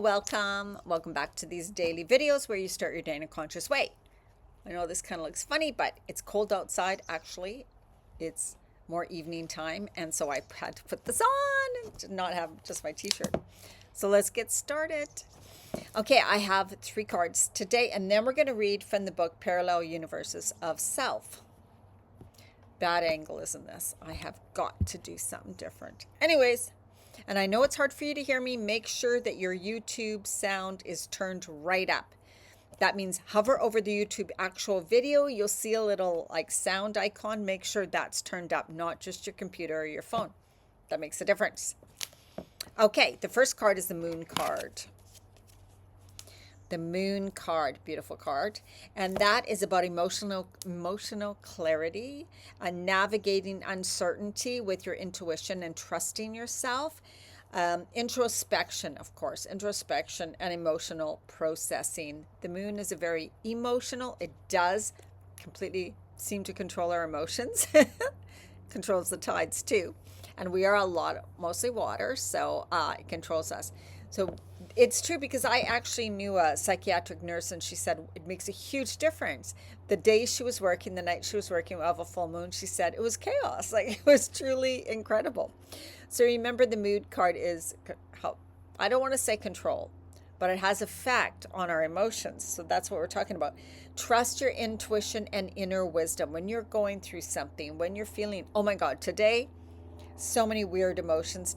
Welcome back to these daily videos where you start your day in a conscious way. I know this kind of looks funny, but it's cold outside. Actually, it's more evening time, and so I had to put this on and to not have just my t-shirt. So let's get started. Okay, I have 3 cards today, and then we're going to read from the book Parallel Universes of Self. Bad angle, isn't this? I have got to do something different. Anyways, and I know it's hard for you to hear me. Make sure that your YouTube sound is turned right up. That means hover over the YouTube actual video. You'll see a little like sound icon. Make sure that's turned up, not just your computer or your phone. That makes a difference. Okay, the first card is the Moon card. The Moon card, beautiful card. And that is about emotional clarity and navigating uncertainty with your intuition and trusting yourself. Introspection, of course, introspection and emotional processing. The moon is a very emotional, it does completely seem to control our emotions. Controls the tides too. And we are mostly water, so it controls us. So it's true, because I actually knew a psychiatric nurse, and she said it makes a huge difference. The day she was working, the night she was working of a full moon, she said it was chaos. Like, it was truly incredible. So remember, the moon card is, I don't want to say control, but it has effect on our emotions. So that's what we're talking about. Trust your intuition and inner wisdom when you're going through something, when you're feeling, oh my God, today, so many weird emotions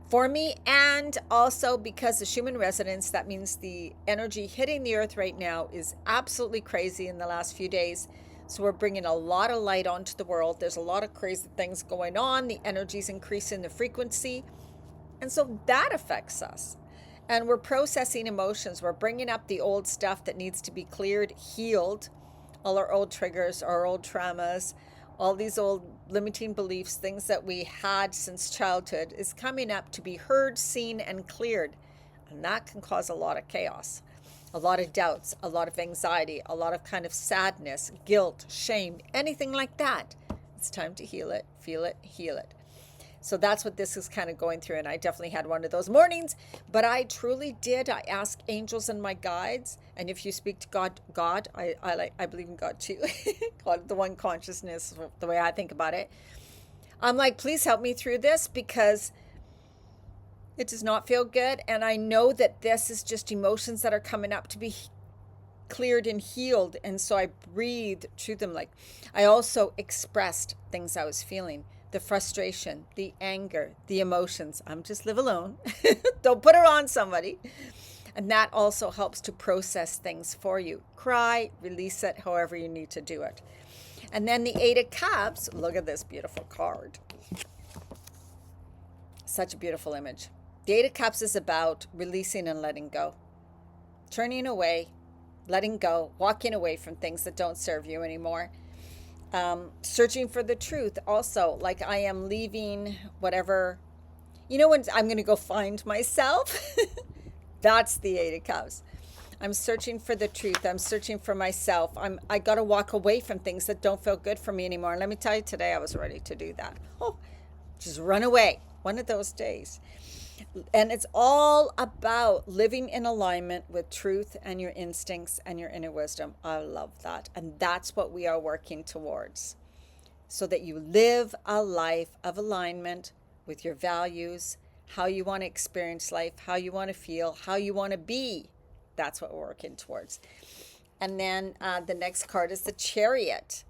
for me, and also because the Schumann resonance, that means the energy hitting the earth right now is absolutely crazy in the last few days. So we're bringing a lot of light onto the world. There's a lot of crazy things going on. The energy's increasing the frequency, and so that affects us. And we're processing emotions. We're bringing up the old stuff that needs to be cleared, healed, all our old triggers, our old traumas, all these old limiting beliefs, things that we had since childhood, is coming up to be heard, seen, and cleared. And that can cause a lot of chaos, a lot of doubts, a lot of anxiety, a lot of kind of sadness, guilt, shame, anything like that. It's time to heal it, feel it, heal it. So that's what this is kind of going through. And I definitely had one of those mornings, but I truly did. I asked angels and my guides. And if you speak to God, I believe in God too. God, the one consciousness, the way I think about it. I'm like, please help me through this, because it does not feel good. And I know that this is just emotions that are coming up to be cleared and healed. And so I breathed through them. Like, I also expressed things I was feeling. The frustration, the anger, the emotions. I'm just live alone. Don't put her on somebody. And that also helps to process things for you. Cry, release it, however you need to do it. And then the 8 of Cups. Look at this beautiful card. Such a beautiful image. The 8 of Cups is about releasing and letting go. Turning away, letting go, walking away from things that don't serve you anymore. Searching for the truth also, like I am leaving whatever, when I'm going to go find myself. That's the 8 of Cups. I'm searching for the truth. I'm searching for myself. I got to walk away from things that don't feel good for me anymore. And let me tell you, today I was ready to do that. Just run away. One of those days. And it's all about living in alignment with truth and your instincts and your inner wisdom. I love that. And that's what we are working towards. So that you live a life of alignment with your values, how you want to experience life, how you want to feel, how you want to be. That's what we're working towards. And then the next card is the Chariot.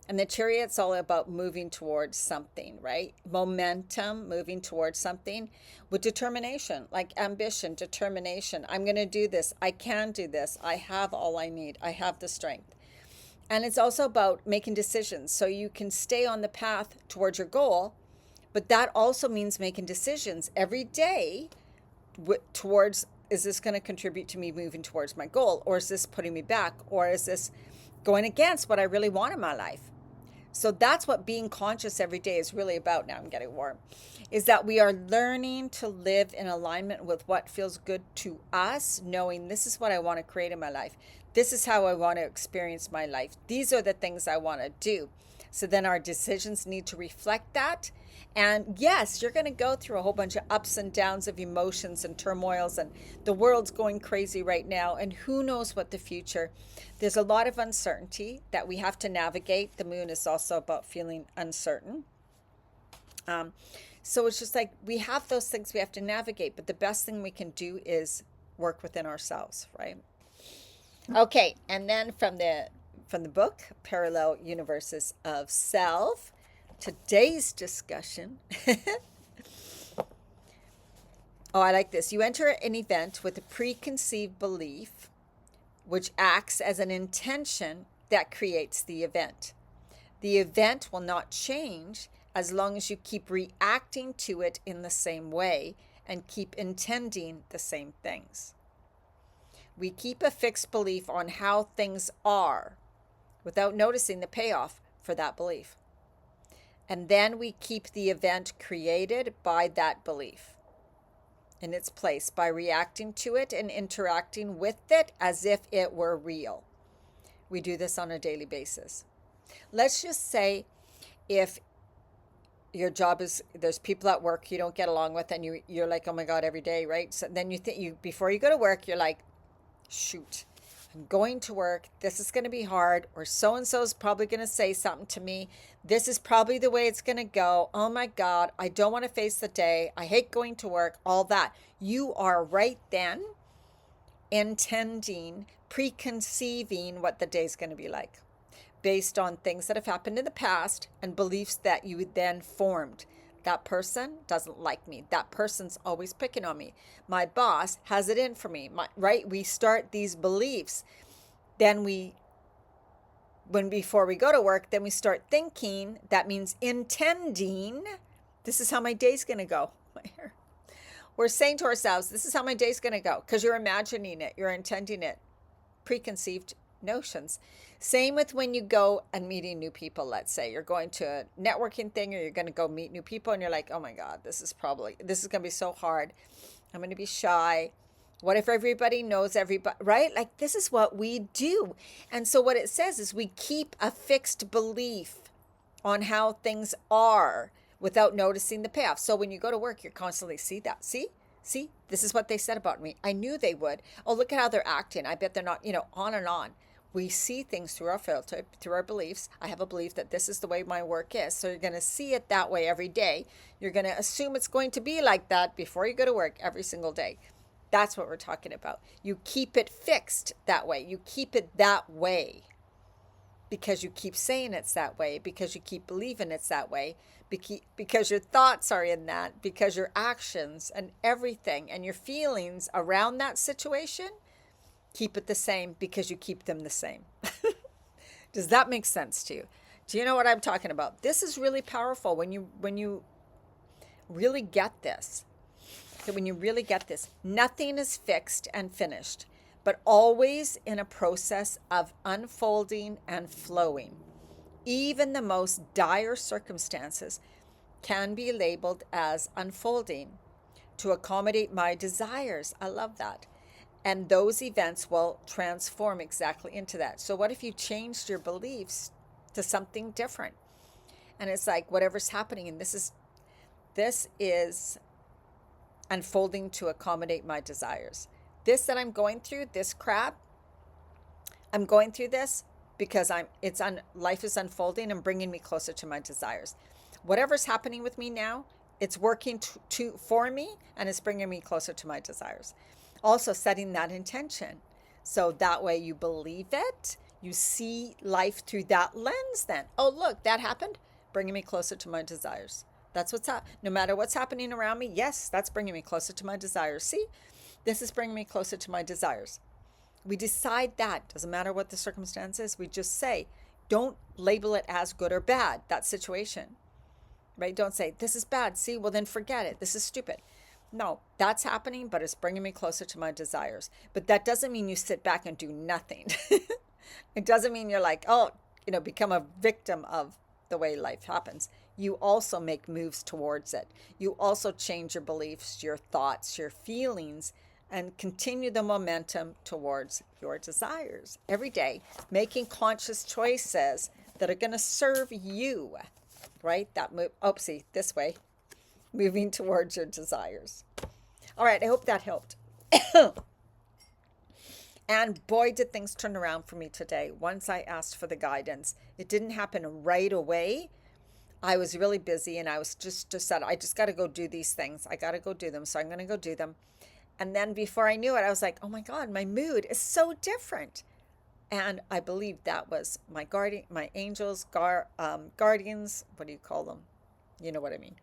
And the Chariot's all about moving towards something, right? Momentum, moving towards something with determination, like ambition, determination. I'm going to do this. I can do this. I have all I need. I have the strength. And it's also about making decisions so you can stay on the path towards your goal. But that also means making decisions every day towards, is this going to contribute to me moving towards my goal? Or is this putting me back? Or is this going against what I really want in my life? So that's what being conscious every day is really about. Now I'm getting warm. Is that we are learning to live in alignment with what feels good to us, knowing this is what I want to create in my life. This is how I want to experience my life. These are the things I want to do. So then our decisions need to reflect that. And yes, you're going to go through a whole bunch of ups and downs of emotions and turmoils, and the world's going crazy right now. And who knows what the future? There's a lot of uncertainty that we have to navigate. The moon is also about feeling uncertain. So it's just like we have those things we have to navigate, but the best thing we can do is work within ourselves, right? Okay, and then from the book Parallel Universes of Self, today's discussion. Oh, I like this. You enter an event with a preconceived belief, which acts as an intention that creates the event. The event will not change as long as you keep reacting to it in the same way and keep intending the same things. We keep a fixed belief on how things are without noticing the payoff for that belief. And then we keep the event created by that belief in its place by reacting to it and interacting with it as if it were real. We do this on a daily basis. Let's just say if your job is, there's people at work you don't get along with, and you're like, oh my God, every day, right? So then you think, before you go to work, you're like, shoot, I'm going to work. This is going to be hard, or so-and-so is probably going to say something to me. This is probably the way it's going to go. Oh my God, I don't want to face the day. I hate going to work, all that. You are right then intending, preconceiving what the day's going to be like, based on things that have happened in the past and beliefs that you then formed. That person doesn't like me. That person's always picking on me. My boss has it in for me. Right? We start these beliefs. Then before we go to work, then we start thinking, that means intending, this is how my day's going to go. We're saying to ourselves, this is how my day's going to go, because you're imagining it, you're intending it, preconceived notions. Same with when you go and meeting new people. Let's say you're going to a networking thing, or you're going to go meet new people, and you're like, oh my God, this is going to be so hard. I'm going to be shy. What if everybody knows everybody, right? Like, this is what we do. And so what it says is we keep a fixed belief on how things are without noticing the payoff. So when you go to work, you're constantly, see that, see, this is what they said about me. I knew they would. Oh, look at how they're acting. I bet they're not, on and on. We see things through our filter, through our beliefs. I have a belief that this is the way my work is. So you're going to see it that way every day. You're going to assume it's going to be like that before you go to work every single day. That's what we're talking about. You keep it fixed that way. You keep it that way because you keep saying it's that way, because you keep believing it's that way, because your thoughts are in that, because your actions and everything and your feelings around that situation, keep it the same because you keep them the same. Does that make sense to you? Do you know what I'm talking about? This is really powerful when you really get this. When you really get this, nothing is fixed and finished, but always in a process of unfolding and flowing. Even the most dire circumstances can be labeled as unfolding to accommodate my desires. I love that. And those events will transform exactly into that. So what if you changed your beliefs to something different? And it's like, whatever's happening, and this is unfolding to accommodate my desires. This that I'm going through, this crap, I'm going through this because life is unfolding and bringing me closer to my desires. Whatever's happening with me now, it's working for me, and it's bringing me closer to my desires. Also setting that intention. So that way you believe it, you see life through that lens then. Oh, look, that happened, bringing me closer to my desires. That's what's up. No matter what's happening around me, yes, that's bringing me closer to my desires. See, this is bringing me closer to my desires. We decide that. Doesn't matter what the circumstance is. We just say, don't label it as good or bad, that situation, right? Don't say, this is bad. See, well, then forget it. This is stupid. No, that's happening, but it's bringing me closer to my desires. But that doesn't mean you sit back and do nothing. It doesn't mean you're like, become a victim of the way life happens. You also make moves towards it. You also change your beliefs, your thoughts, your feelings, and continue the momentum towards your desires every day, making conscious choices that are going to serve you, right? That move, oh, see, this way, moving towards your desires. All right, I hope that helped. And boy, did things turn around for me today. Once I asked for the guidance, it didn't happen right away. I was really busy and I was just said, I just got to go do these things. I got to go do them. So I'm going to go do them. And then before I knew it, I was like, oh my God, my mood is so different. And I believe that was my guardian, my angels, guardians. What do you call them? You know what I mean.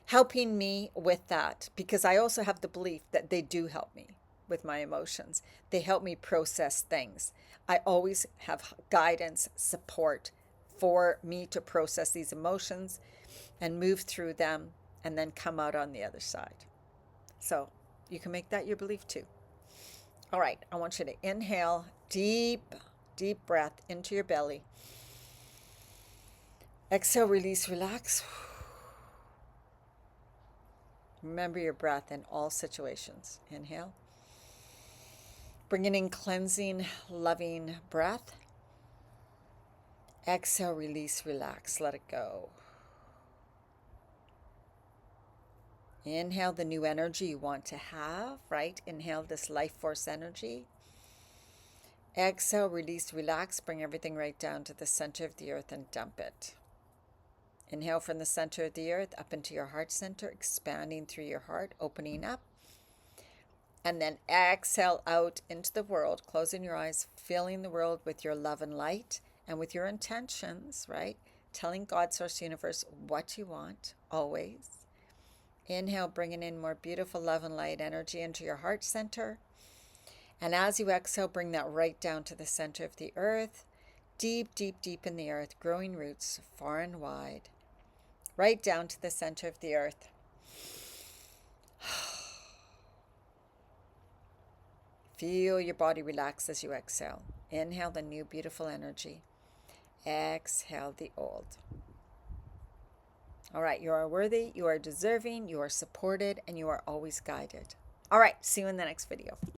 Helping me with that, because I also have the belief that they do help me with my emotions. They help me process things. I always have guidance, support for me to process these emotions and move through them and then come out on the other side. So you can make that your belief too. All right, I want you to inhale, deep, deep breath into your belly. Exhale, release, relax. Remember your breath in all situations. Inhale. Bringing in cleansing, loving breath. Exhale, release, relax, let it go. Inhale the new energy you want to have, right? Inhale this life force energy. Exhale, release, relax, bring everything right down to the center of the earth and dump it. Inhale from the center of the earth up into your heart center, expanding through your heart, opening up. And then exhale out into the world, closing your eyes, filling the world with your love and light and with your intentions, right? Telling God, Source, Universe what you want, always. Inhale, bringing in more beautiful love and light energy into your heart center. And as you exhale, bring that right down to the center of the earth, deep, deep, deep in the earth, growing roots far and wide, right down to the center of the earth. Feel your body relax as you exhale. Inhale the new, beautiful energy. Exhale the old. All right, you are worthy, you are deserving, you are supported, and you are always guided. All right, see you in the next video.